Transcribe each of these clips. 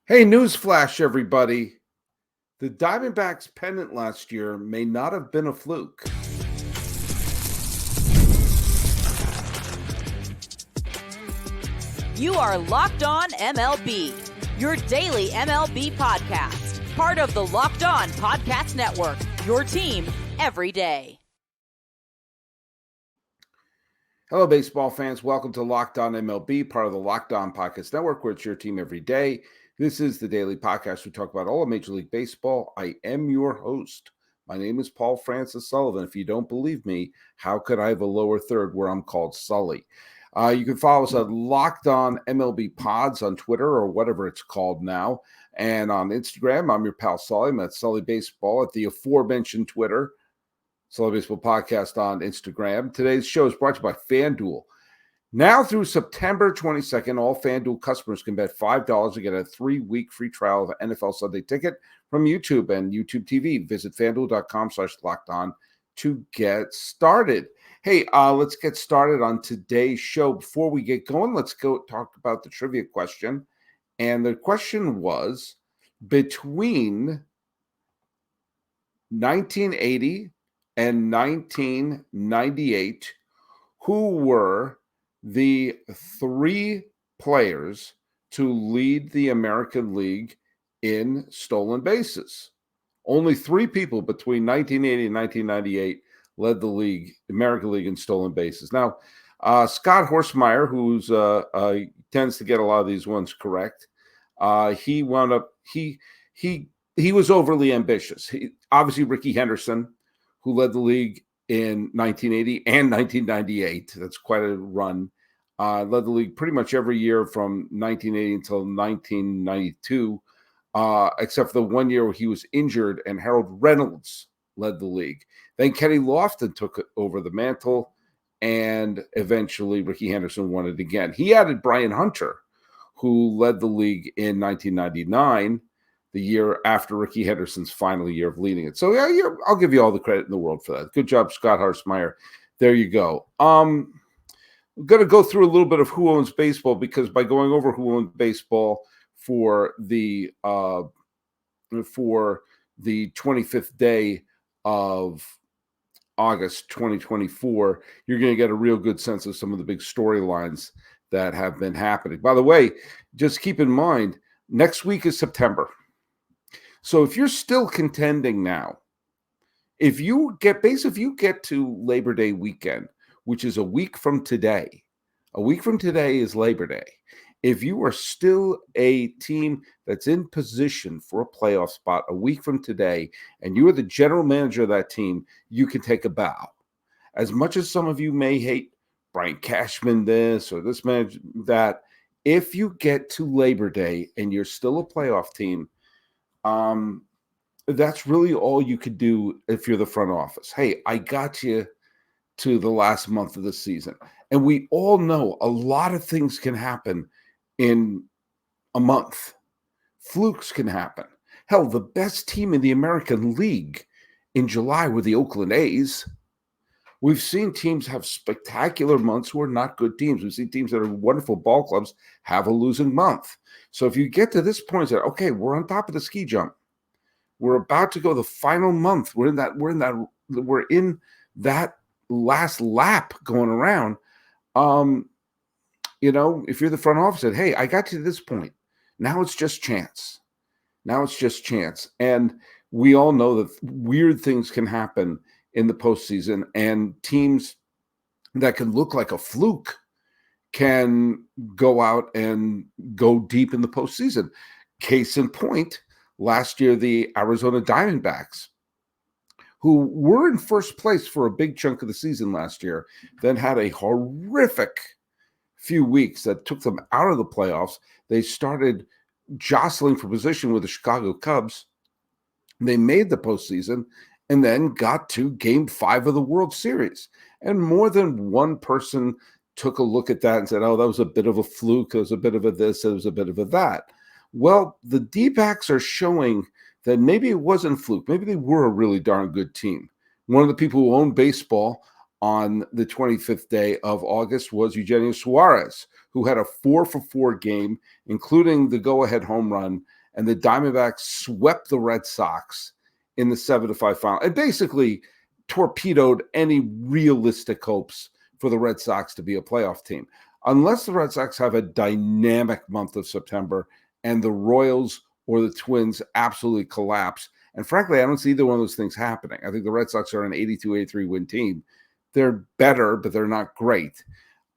Hey, newsflash, everybody. The Diamondbacks pennant last year may not have been a fluke. You are Locked On MLB, your daily MLB podcast. Part of the Locked On Podcast Network, your team every day. Hello, baseball fans. Welcome to Locked On MLB, part of the Locked On Podcast Network, where it's your team every day. This is the daily podcast. We talk about all of Major League Baseball. I am your host. My name is Paul Francis Sullivan. If you don't believe me, how could I have a lower third where I'm called Sully? You can follow us at Locked On MLB Pods on Twitter or whatever it's called now. And on Instagram, I'm your pal Sully. I'm at Sully Baseball at the aforementioned Twitter. Sully Baseball Podcast on Instagram. Today's show is brought to you by FanDuel. Now through September 22nd, all FanDuel customers can bet $5 to get a 3-week free trial of NFL Sunday Ticket from YouTube and YouTube TV. Visit FanDuel.com/lockedon to get started. Hey, let's get started on today's show. Before we get going, let's go talk about the trivia question. And the question was, between 1980 and 1998, who were the three players to lead the American League in stolen bases? Only three people between 1980 and 1998 led the league, American League, in stolen bases. Now, Scott Horsemeyer, who's tends to get a lot of these ones correct, he wound up he was overly ambitious. Obviously, Ricky Henderson, who led the league in 1980 and 1998. That's quite a run. Led the league pretty much every year from 1980 until 1992, except for the 1 year where he was injured, and Harold Reynolds led the league. Then Kenny Lofton took over the mantle, and eventually Ricky Henderson won it again. He added Brian Hunter, who led the league in 1999, the year after Ricky Henderson's final year of leading it. So yeah, I'll give you all the credit in the world for that. Good job, Scott Horsemeyer. There you go. We're going to go through a little bit of who owns baseball, because by going over who owns baseball for the 25th day of August 2024, you're going to get a real good sense of some of the big storylines that have been happening. By the way, just keep in mind, next week is September. So if you're still contending now, if you get to Labor Day weekend, which is a week from today is Labor Day. If you are still a team that's in position for a playoff spot a week from today, and you are the general manager of that team, you can take a bow. As much as some of you may hate Brian Cashman this or this manager that, if you get to Labor Day and you're still a playoff team, that's really all you could do if you're the front office. Hey, I got you to the last month of the season. And we all know a lot of things can happen in a month. Flukes can happen. Hell, the best team in the American League in July were the Oakland A's. We've seen teams have spectacular months who are not good teams. We've seen teams that are wonderful ball clubs have a losing month. So if you get to this point, that okay, we're on top of the ski jump. We're about to go the final month. We're in that last lap going around. If you're the front office, said, hey, I got you to this point. Now it's just chance. And we all know that weird things can happen in the postseason, and teams that can look like a fluke can go out and go deep in the postseason. Case in point, last year, the Arizona Diamondbacks, who were in first place for a big chunk of the season last year, then had a horrific few weeks that took them out of the playoffs. They started jostling for position with the Chicago Cubs. They made the postseason and then got to Game 5 of the World Series. And more than one person took a look at that and said, oh, that was a bit of a fluke. There was a bit of a this. There was a bit of a that. Well, the D-backs are showing that maybe it wasn't a fluke. Maybe they were a really darn good team. One of the people who own baseball on the 25th day of August was Eugenio Suarez, who had a 4-for-4 game, including the go-ahead home run, and the Diamondbacks swept the Red Sox in the 7-5 final. It basically torpedoed any realistic hopes for the Red Sox to be a playoff team. Unless the Red Sox have a dynamic month of September and the Royals or the Twins absolutely collapse. And frankly, I don't see either one of those things happening. I think the Red Sox are an 82-83 win team. They're better, but they're not great.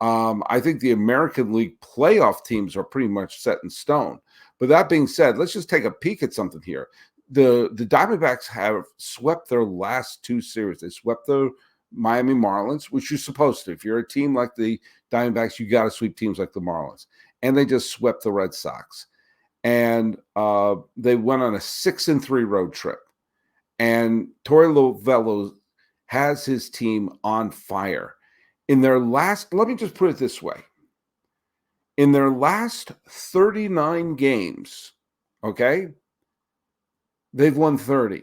I think the American League playoff teams are pretty much set in stone. But that being said, let's just take a peek at something here. The Diamondbacks have swept their last two series. They swept the Miami Marlins, which you're supposed to. If you're a team like the Diamondbacks, you got to sweep teams like the Marlins. And they just swept the Red Sox. And they went on a 6-3 road trip. And Torey Lovullo has his team on fire. In their last, let me just put it this way. In their last 39 games, okay, they've won 30.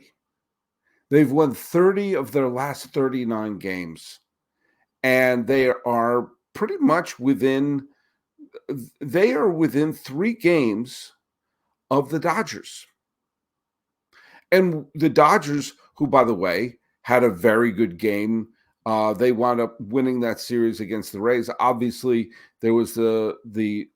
They've won 30 of their last 39 games. And they are pretty much within 3 games of the Dodgers. And the Dodgers, who, by the way, had a very good game. They wound up winning that series against the Rays. Obviously, there was the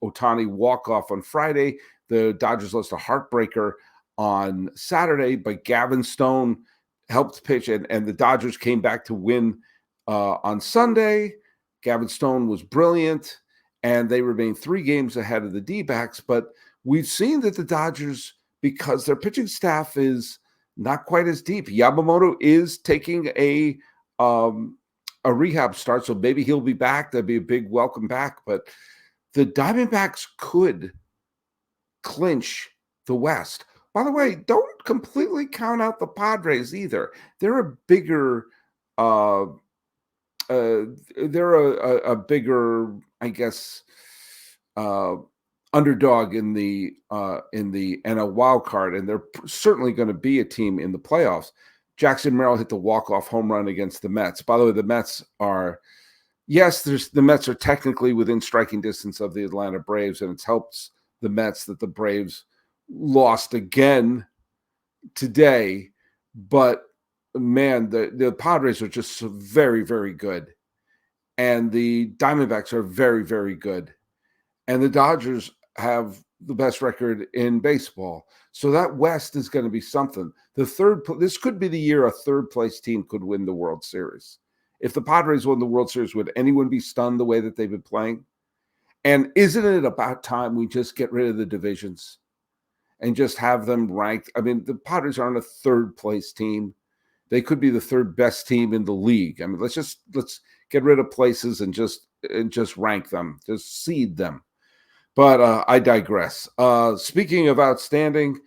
Ohtani walk-off on Friday. The Dodgers lost a heartbreaker on Saturday, but Gavin Stone helped pitch, and the Dodgers came back to win on Sunday. Gavin Stone was brilliant, and they remain 3 games ahead of the D-backs. But we've seen that the Dodgers, because their pitching staff is not quite as deep. Yamamoto is taking a rehab start, so maybe he'll be back. That'd be a big welcome back. But the Diamondbacks could clinch the West. By the way, don't completely count out the Padres either. They're a bigger, I guess, underdog in the and a wild card, and they're certainly going to be a team in the playoffs. Jackson Merrill hit the walk-off home run against the Mets. By the way, the Mets are technically within striking distance of the Atlanta Braves, and it's helped the Mets that the Braves lost again today. But man, the Padres are just so very, very good, and the Diamondbacks are very, very good, and the Dodgers have the best record in baseball. So that West is going to be something. This could be the year a third-place team could win the World Series. If the Padres won the World Series, would anyone be stunned the way that they've been playing? And isn't it about time we just get rid of the divisions and just have them ranked? I mean, the Padres aren't a third-place team. They could be the third best team in the league. I mean, let's get rid of places and just rank them, just seed them. But I digress. Speaking of outstanding,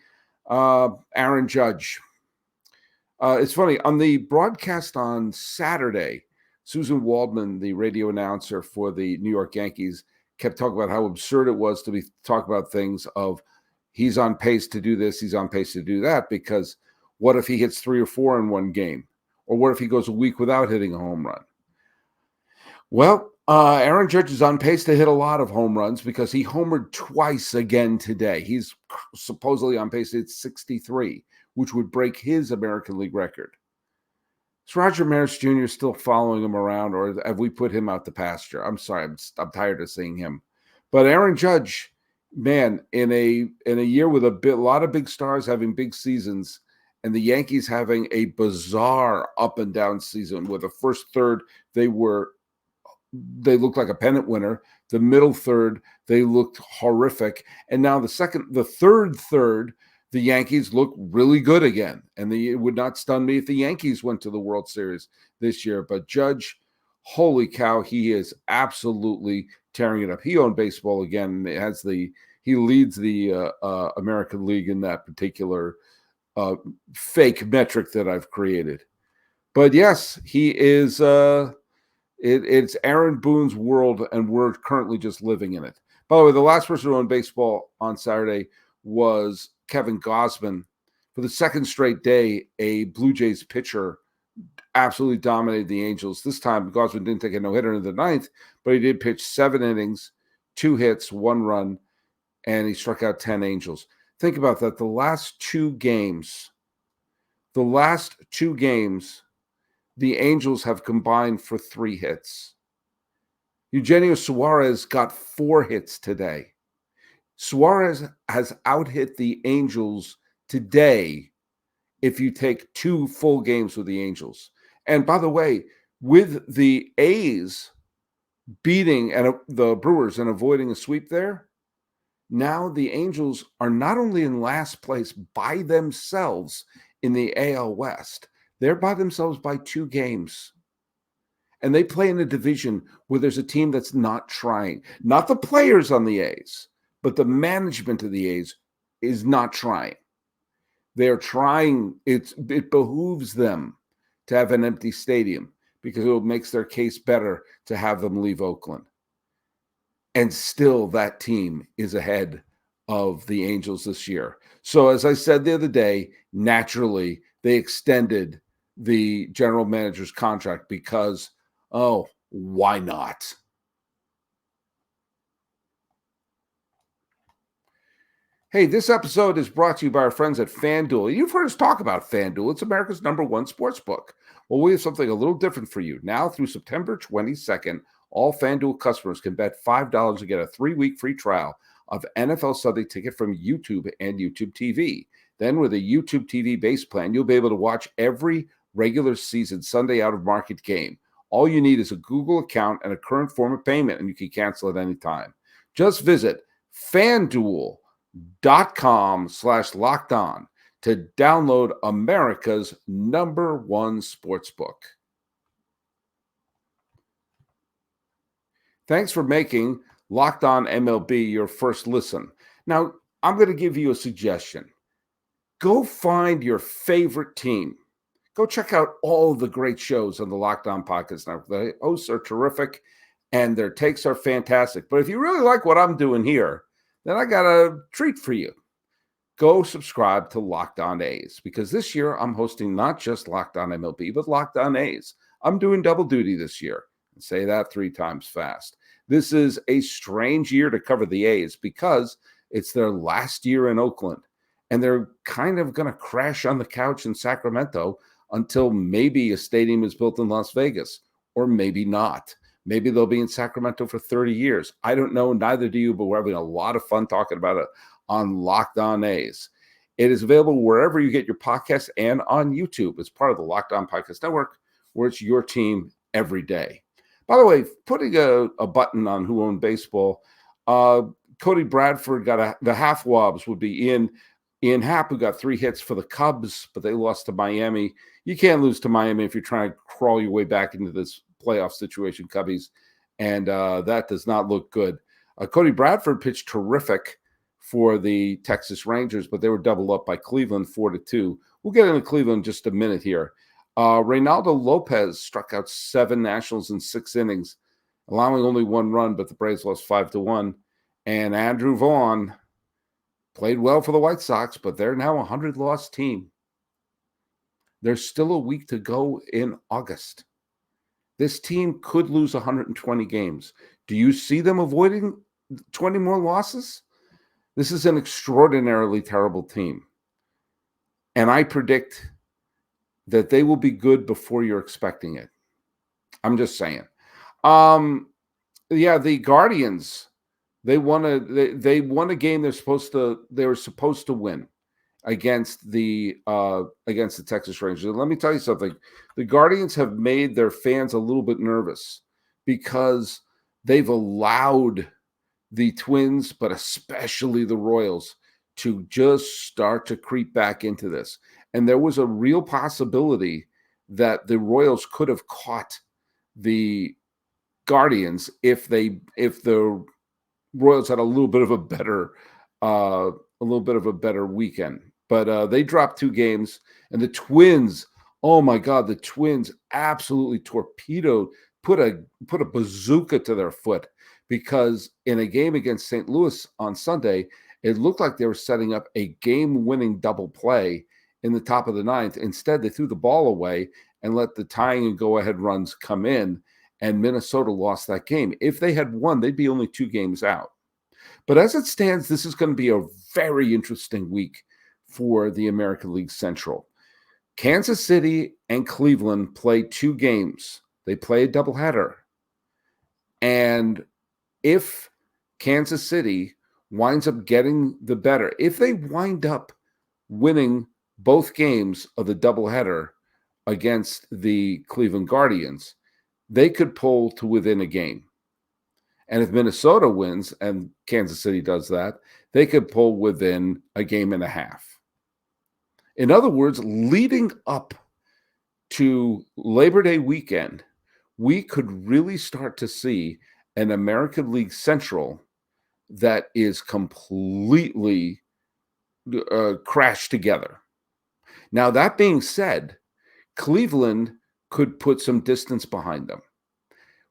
Aaron Judge. It's funny, on the broadcast on Saturday, Susan Waldman, the radio announcer for the New York Yankees, kept talking about how absurd it was to be talking about things of he's on pace to do this, he's on pace to do that, because what if he hits 3 or 4 in one game? Or what if he goes a week without hitting a home run? Well, Aaron Judge is on pace to hit a lot of home runs because he homered twice again today. He's supposedly on pace to hit 63, which would break his American League record. Is Roger Maris Jr. still following him around, or have we put him out to pasture? I'm sorry, I'm tired of seeing him. But Aaron Judge, man, in a year with a lot of big stars having big seasons, and the Yankees having a bizarre up and down season, where the first third they looked like a pennant winner. The middle third, they looked horrific. And now the third third, the Yankees look really good again. And it would not stun me if the Yankees went to the World Series this year. But Judge, holy cow, he is absolutely tearing it up. He owned baseball again. He leads the American League in that particular fake metric that I've created. But yes, he is it's Aaron Boone's world, and we're currently just living in it. By the way, the last person who owned baseball on Saturday was Kevin Gausman. For the second straight day, a Blue Jays pitcher absolutely dominated the Angels. This time, Gosman didn't take a no-hitter in the ninth, but he did pitch 7 innings, 2 hits, 1 run, and he struck out 10 Angels. Think about that. The last two games, the Angels have combined for 3 hits. Eugenio Suarez got 4 hits today. Suarez has out-hit the Angels today if you take 2 full games with the Angels. And by the way, with the A's beating the Brewers and avoiding a sweep there, now the Angels are not only in last place by themselves in the AL West, they're by themselves by 2 games. And they play in a division where there's a team that's not trying. Not the players on the A's, but the management of the A's is not trying. They're trying. It behooves them to have an empty stadium because it makes their case better to have them leave Oakland. And still that team is ahead of the Angels this year. So as I said the other day, naturally, they extended the general manager's contract because, why not? Hey, this episode is brought to you by our friends at FanDuel. You've heard us talk about FanDuel. It's America's #1 sportsbook. Well, we have something a little different for you. Now through September 22nd, all FanDuel customers can bet $5 to get a 3-week free trial of NFL Sunday Ticket from YouTube and YouTube TV. Then with a YouTube TV base plan, you'll be able to watch every regular season Sunday out-of-market game. All you need is a Google account and a current form of payment, and you can cancel at any time. Just visit FanDuel.com/lockedon to download America's #1 sportsbook. Thanks for making Locked On MLB your first listen. Now, I'm going to give you a suggestion. Go find your favorite team. Go check out all the great shows on the Locked On Podcast Network. The hosts are terrific, and their takes are fantastic. But if you really like what I'm doing here, then I got a treat for you. Go subscribe to Locked On A's, because this year I'm hosting not just Locked On MLB, but Locked On A's. I'm doing double duty this year. Say that 3 times fast. This is a strange year to cover the A's because it's their last year in Oakland, and they're kind of going to crash on the couch in Sacramento until maybe a stadium is built in Las Vegas, or maybe not. Maybe they'll be in Sacramento for 30 years. I don't know. Neither do you, but we're having a lot of fun talking about it on Locked On A's. It is available wherever you get your podcasts and on YouTube. It's part of the Locked On Podcast Network, where it's your team every day. By the way, putting a button on Who Owned Baseball, Cody Bradford got the half wobs would be Ian Happ, who got 3 hits for the Cubs, but they lost to Miami. You can't lose to Miami if you're trying to crawl your way back into this playoff situation, Cubbies, and that does not look good. Cody Bradford pitched terrific for the Texas Rangers, but they were doubled up by Cleveland 4-2. We'll get into Cleveland in just a minute here. Reynaldo Lopez struck out 7 Nationals in 6 innings, allowing only 1 run, but the Braves lost 5-1. And Andrew Vaughn played well for the White Sox, but they're now a 100-loss team. There's still a week to go in August. This team could lose 120 games. Do you see them avoiding 20 more losses? This is an extraordinarily terrible team. And I predict that they will be good before you're expecting it. I'm just saying. The Guardians, they won a game they were supposed to win against the Texas Rangers. And let me tell you something. The Guardians have made their fans a little bit nervous because they've allowed the Twins, but especially the Royals, to just start to creep back into this. And there was a real possibility that the Royals could have caught the Guardians if the Royals had a little bit of a better weekend. But they dropped 2 games, and the Twins, oh my God, the Twins absolutely torpedoed, put a bazooka to their foot, because in a game against St. Louis on Sunday, it looked like they were setting up a game-winning double play in the top of the 9th. Instead, they threw the ball away, and let the tying and go-ahead runs come in, and Minnesota lost that game. If they had won, they'd be only 2 games out. But as it stands, this is going to be a very interesting week for the American League Central. Kansas City and Cleveland play 2 games. They play a doubleheader. And if Kansas City winds up getting the better, if they wind up winning both games of the doubleheader against the Cleveland Guardians, they could pull to within a game. And if Minnesota wins and Kansas City does that, they could pull within a game and a half. In other words, leading up to Labor Day weekend, we could really start to see an American League Central that is completely crashed together. Now, that being said, Cleveland could put some distance behind them.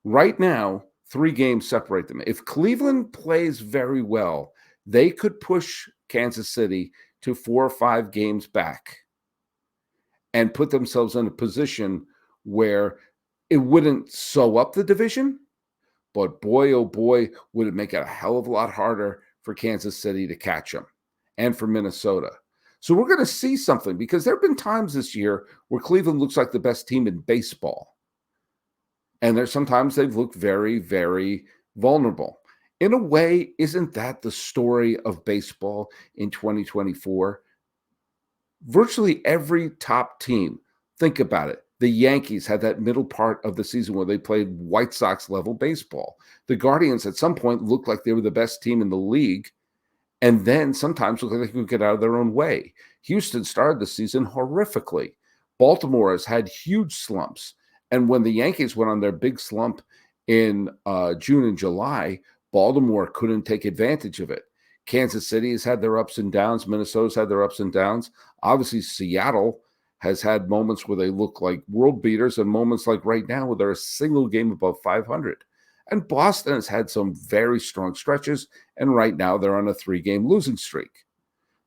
Right now, 3 games separate them. If Cleveland plays very well, they could push Kansas City to 4 or 5 games back and put themselves in a position where it wouldn't sew up the division, but boy, oh boy, would it make it a hell of a lot harder for Kansas City to catch them and for Minnesota. So we're going to see something, because there have been times this year where Cleveland looks like the best team in baseball. And there's sometimes they've looked very, very vulnerable. In a way, isn't that the story of baseball in 2024? Virtually every top team, think about it. The Yankees had that middle part of the season where they played White Sox level baseball. The Guardians at some point looked like they were the best team in the league, and then sometimes looked like they could get out of their own way. Houston started the season horrifically. Baltimore has had huge slumps. And when the Yankees went on their big slump in June and July, Baltimore couldn't take advantage of it. Kansas City has had their ups and downs. Minnesota's had their ups and downs. Obviously, Seattle has had moments where they look like world beaters and moments like right now where they're a single game above 500. And Boston has had some very strong stretches, and right now they're on a 3-game losing streak.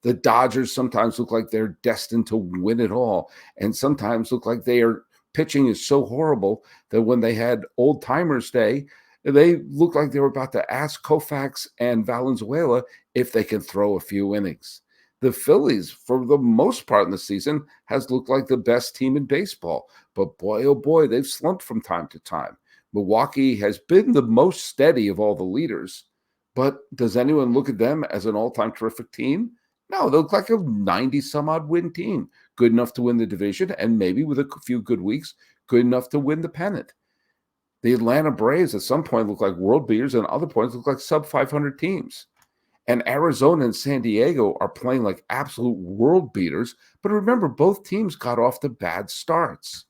The Dodgers sometimes look like they're destined to win it all, and sometimes look like their pitching is so horrible that when they had Old Timers Day, they looked like they were about to ask Koufax and Valenzuela if they can throw a few innings. The Phillies, for the most part in the season, has looked like the best team in baseball. But boy, oh boy, they've slumped from time to time. Milwaukee has been the most steady of all the leaders. But does anyone look at them as an all-time terrific team? No, they look like a 90-some-odd win team. Good enough to win the division, and maybe with a few good weeks, good enough to win the pennant. The Atlanta Braves at some point look like world beaters, and other points look like sub-500 teams. And Arizona and San Diego are playing like absolute world beaters. But remember, both teams got off to bad starts.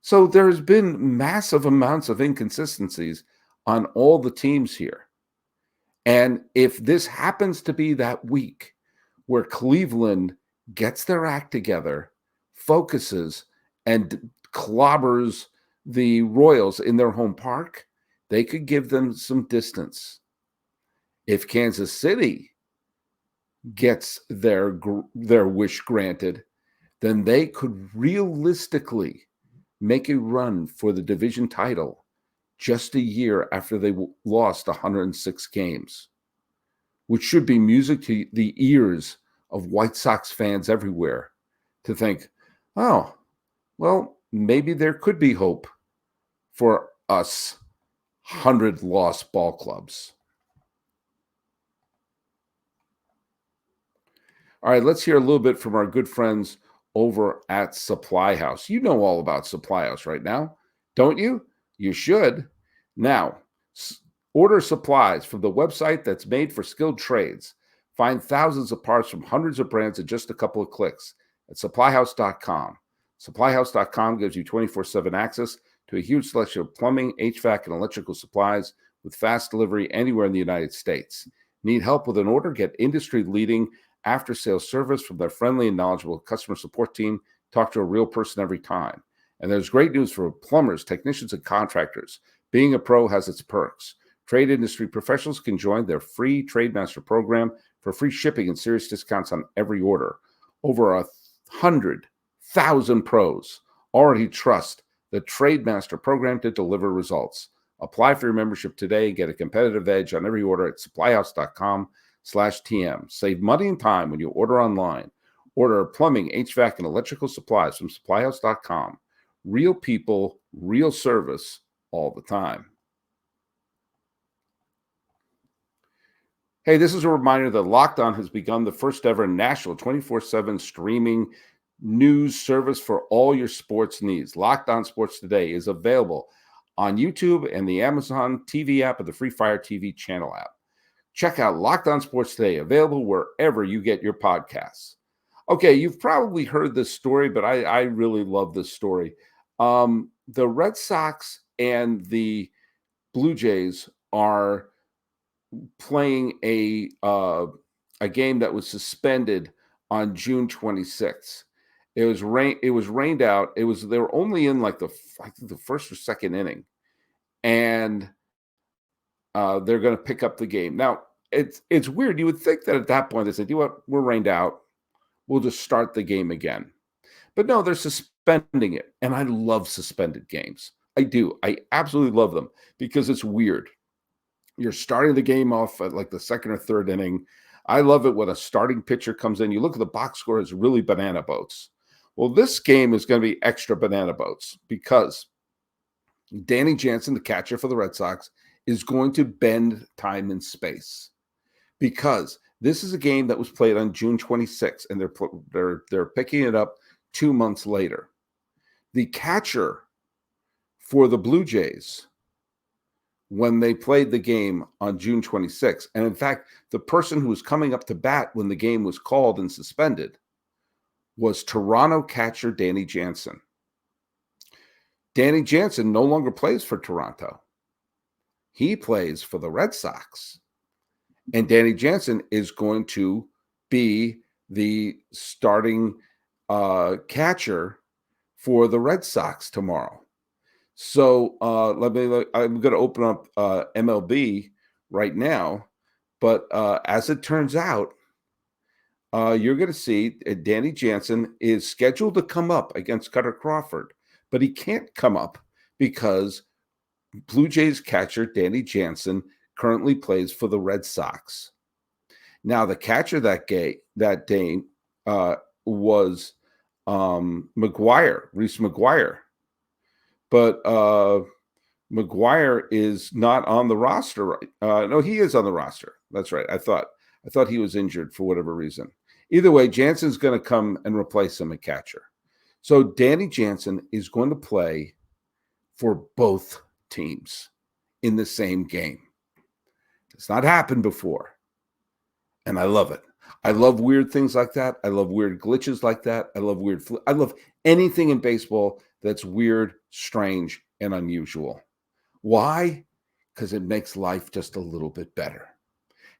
So there's been massive amounts of inconsistencies on all the teams here. And if this happens to be that week where Cleveland gets their act together, focuses, and clobbers the Royals in their home park, they could give them some distance. If Kansas City gets their wish granted, then they could realistically make a run for the division title just a year after they lost 106 games, which should be music to the ears of White Sox fans everywhere to think, oh, well, maybe there could be hope for us 100-loss ball clubs. All right, let's hear a little bit from our good friends over at Supply House. You know all about Supply House right now, don't you? You should. Now, order supplies from the website that's made for skilled trades. Find thousands of parts from hundreds of brands in just a couple of clicks at supplyhouse.com. Supplyhouse.com gives you 24/7 access to a huge selection of plumbing, h-vac, and electrical supplies with fast delivery anywhere in the United States. Need help with an order? Get industry-leading after-sales service from their friendly and knowledgeable customer support team. Talk to a real person every time. And there's great news for plumbers, technicians, and contractors. Being a pro has its perks. Trade industry professionals can join their free TradeMaster program for free shipping and serious discounts on every order. Over 100,000 pros already trust the Trademaster program to deliver results. Apply for your membership today and get a competitive edge on every order at supplyhouse.com/TM. Save money and time when you order online. Order plumbing, HVAC, and electrical supplies from supplyhouse.com. Real people, real service all the time. Hey, this is a reminder that Locked On has begun the first ever national 24/7 streaming news service for all your sports needs. Locked On Sports Today is available on YouTube and the Amazon TV app and the Free Fire TV channel app. Check out Locked On Sports Today, available wherever you get your podcasts. Okay, you've probably heard this story, but I really love this story. The Red Sox and the Blue Jays are playing a game that was suspended on June 26th. It was rained out. They were only in like the first or second inning, and they're going to pick up the game. Now it's weird. You would think that at that point they said, "You know what? We're rained out. We'll just start the game again." But no, they're suspending it, and I love suspended games. I do. I absolutely love them because it's weird. You're starting the game off at like the second or third inning. I love it when a starting pitcher comes in. You look at the box score, it's really banana boats. Well, this game is going to be extra banana boats because Danny Jansen, the catcher for the Red Sox, is going to bend time and space because this is a game that was played on June 26th, and they're picking it up 2 months later. The catcher for the Blue Jays, when they played the game on June 26th, and in fact, the person who was coming up to bat when the game was called and suspended was Toronto catcher Danny Jansen. Danny Jansen no longer plays for Toronto. He plays for the Red Sox. And Danny Jansen is going to be the starting catcher for the Red Sox tomorrow. So I'm going to open up MLB right now. But as it turns out, you're going to see Danny Jansen is scheduled to come up against Cutter Crawford, but he can't come up because Blue Jays catcher Danny Jansen currently plays for the Red Sox. Now, the catcher that day was Reese McGuire. But McGuire is not on the roster. No, he is on the roster. That's right. I thought he was injured for whatever reason. Either way, Jansen's going to come and replace him at catcher. So Danny Jansen is going to play for both teams in the same game. It's not happened before, and I love it. I love weird things like that. I love weird glitches like that. I love anything in baseball that's weird, strange, and unusual. Why? Because it makes life just a little bit better.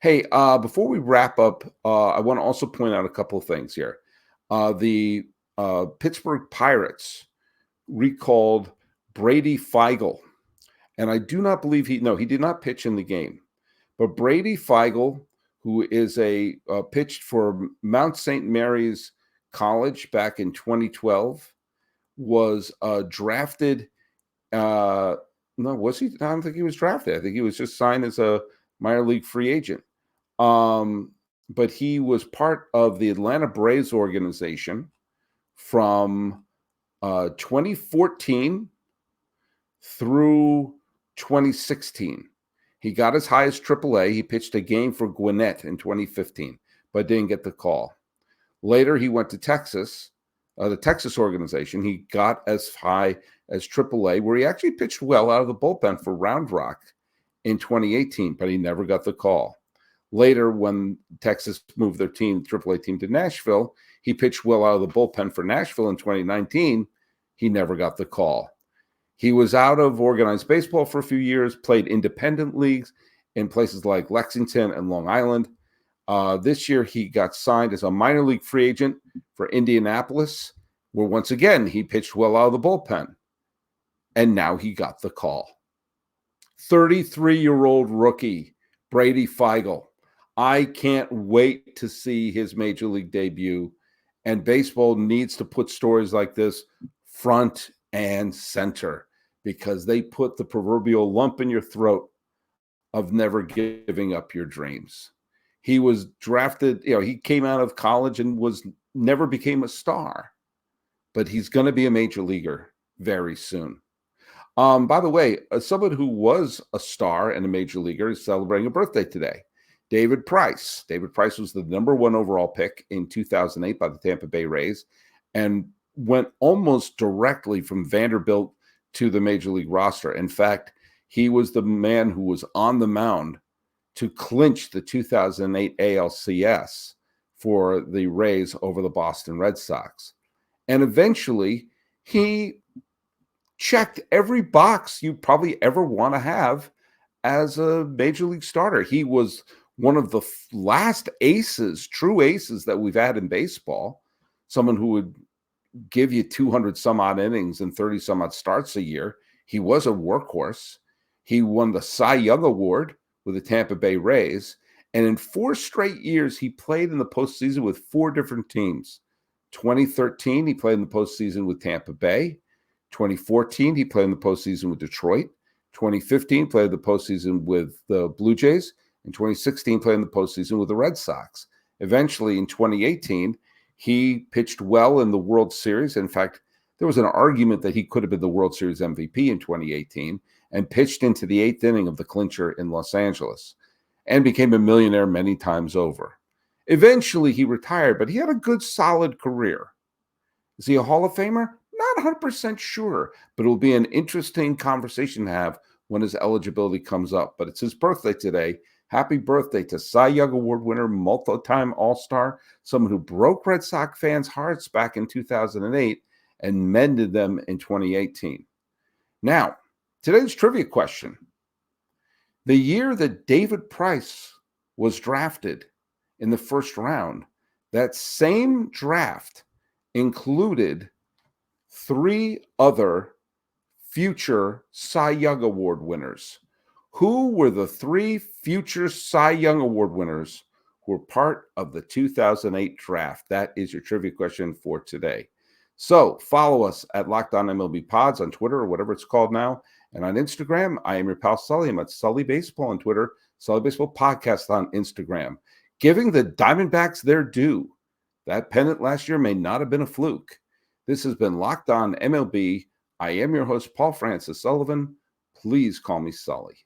Hey, before we wrap up, I want to also point out a couple of things here. The Pittsburgh Pirates recalled Brady Feigl, and I do not believe he did not pitch in the game. But Brady Feigl, who is pitched for Mount St. Mary's College back in 2012, was drafted. Was he? I don't think he was drafted. I think he was just signed as a minor league free agent. But he was part of the Atlanta Braves organization from 2014 through 2016. He got as high as AAA. He pitched a game for Gwinnett in 2015, but didn't get the call. Later, he went to Texas, the Texas organization. He got as high as AAA, where he actually pitched well out of the bullpen for Round Rock in 2018, but he never got the call. Later, when Texas moved their AAA team to Nashville, he pitched well out of the bullpen for Nashville in 2019. He never got the call. He was out of organized baseball for a few years, played independent leagues in places like Lexington and Long Island. This year, he got signed as a minor league free agent for Indianapolis, where once again, he pitched well out of the bullpen. And now he got the call. 33-year-old rookie, Brady Feigl. I can't wait to see his major league debut. And baseball needs to put stories like this front and center because they put the proverbial lump in your throat of never giving up your dreams. He was drafted, he came out of college and never became a star, but he's going to be a major leaguer very soon. By the way, someone who was a star and a major leaguer is celebrating a birthday today. David Price. David Price was the number 1 overall pick in 2008 by the Tampa Bay Rays and went almost directly from Vanderbilt to the major league roster. In fact, he was the man who was on the mound to clinch the 2008 ALCS for the Rays over the Boston Red Sox. And eventually, he checked every box you probably ever want to have as a major league starter. He was one of the last aces, true aces that we've had in baseball, someone who would give you 200 some odd innings and 30 some odd starts a year. He was a workhorse. He won the Cy Young Award with the Tampa Bay Rays. And in 4 straight years, he played in the postseason with 4 different teams. 2013, he played in the postseason with Tampa Bay. 2014, he played in the postseason with Detroit. 2015, played in the postseason with the Blue Jays. In 2016, played in the postseason with the Red Sox. Eventually, in 2018, he pitched well in the World Series. In fact, there was an argument that he could have been the World Series MVP in 2018 and pitched into the 8th inning of the clincher in Los Angeles and became a millionaire many times over. Eventually, he retired, but he had a good, solid career. Is he a Hall of Famer? Not 100% sure, but it will be an interesting conversation to have when his eligibility comes up. But it's his birthday today. Happy birthday to Cy Young Award winner, multi-time All-Star, someone who broke Red Sox fans' hearts back in 2008 and mended them in 2018. Now, today's trivia question. The year that David Price was drafted in the first round, that same draft included 3 other future Cy Young Award winners. Who were the 3 future Cy Young Award winners who were part of the 2008 draft? That is your trivia question for today. So follow us at Locked On MLB Pods on Twitter or whatever it's called now. And on Instagram, I am your pal Sully. I'm at Sully Baseball on Twitter, Sully Baseball Podcast on Instagram. Giving the Diamondbacks their due. That pennant last year may not have been a fluke. This has been Locked On MLB. I am your host, Paul Francis Sullivan. Please call me Sully.